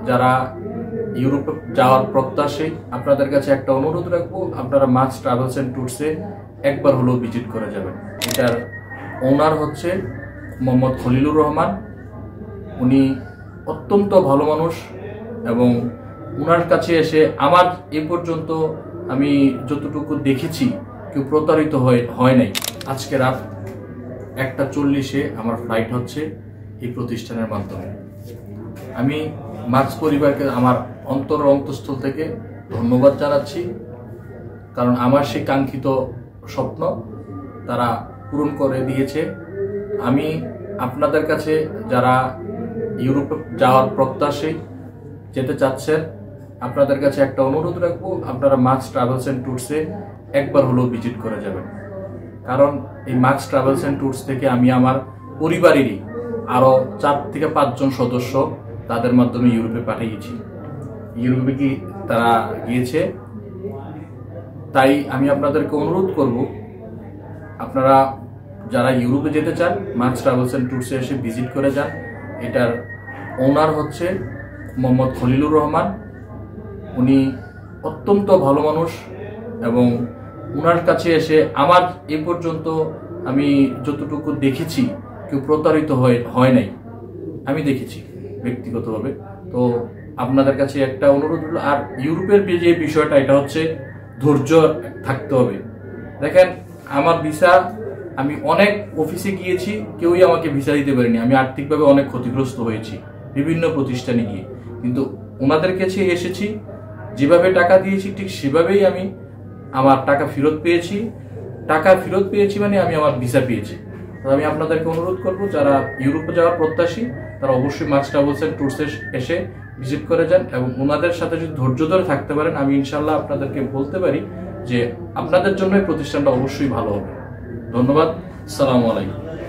যারা ইউরোপে যাওয়ার প্রত্যাশী আপনাদের কাছে একটা অনুরোধ রাখবো, আপনারা মাক্স ট্রাভেলস এন্ড ট্যুরসে একবার হলেও ভিজিট করে যাবেন। এটার ওনার হচ্ছে মোহাম্মদ খলিলুর রহমান। উনি অত্যন্ত ভালো মানুষ এবং ওনার কাছে এসে আমার এ পর্যন্ত আমি যতটুকু দেখেছি কেউ প্রতারিত হয় নাই। আজকে রাত 1:40-এ আমার ফ্লাইট হচ্ছে এই প্রতিষ্ঠানের মাধ্যমে। আমি মাক্স পরিবারকে আমার অন্তঃস্থল থেকে ধন্যবাদ জানাচ্ছি, কারণ আমার সেই কাঙ্ক্ষিত স্বপ্ন তারা পূরণ করে দিয়েছে। আমি আপনাদের কাছে যারা ইউরোপে যাওয়ার প্রত্যাশী যেতে চাচ্ছেন, আপনাদের কাছে একটা অনুরোধ রাখবো, আপনারা মাক্স ট্রাভেলস এন্ড ট্যুরসে একবার হলেও ভিজিট করে যাবেন। কারণ এই মাক্স ট্রাভেলস এন্ড ট্যুরস থেকে আমি আমার পরিবারেরই আরও 4 থেকে 5 জন সদস্য তাদের মাধ্যমে ইউরোপে পাঠিয়েছি। ইউরোপে কি তারা গিয়েছে, তাই আমি আপনাদেরকে অনুরোধ করব, আপনারা যারা ইউরোপে যেতে চান মাক্স ট্রাভেলস এন্ড ট্যুরসে এসে ভিজিট করে যান। এটার ওনার হচ্ছে মোহাম্মদ খলিলুর রহমান। উনি অত্যন্ত ভালো মানুষ এবং ওনার কাছে এসে আমার এ পর্যন্ত আমি যতটুকু দেখেছি কেউ প্রতারিত হয় নাই, আমি দেখেছি ব্যক্তিগতভাবে। তো আপনাদের কাছে একটা অনুরোধ হলো, আর ইউরোপের যে বিষয়টা এটা হচ্ছে ধৈর্য থাকতে হবে। দেখেন আমার ভিসা, আমি অনেক অফিসে গিয়েছি, কেউই আমাকে ভিসা দিতে পারেনি। আমি আর্থিকভাবে অনেক ক্ষতিগ্রস্ত হয়েছি বিভিন্ন প্রতিষ্ঠানে গিয়ে, কিন্তু ওনাদের কাছে এসেছি, যেভাবে টাকা দিয়েছি ঠিক সেভাবেই আমি আমার টাকা ফেরত পেয়েছি। টাকা ফেরত পেয়েছি মানে আমি আমার ভিসা পেয়েছি। তো আমি আপনাদেরকে অনুরোধ করব, যারা ইউরোপে যাওয়ার প্রত্যাশী তারা অবশ্যই মাক্স ট্রাভেলস এন্ড ট্যুরসে এসে ভিজিট করে যান এবং ওনাদের সাথে যদি ধৈর্য ধরে থাকতে পারেন, আমি ইনশাল্লাহ আপনাদেরকে বলতে পারি যে আপনাদের জন্য এই প্রতিষ্ঠানটা অবশ্যই ভালো হবে। ধন্যবাদ। আসসালামু আলাইকুম।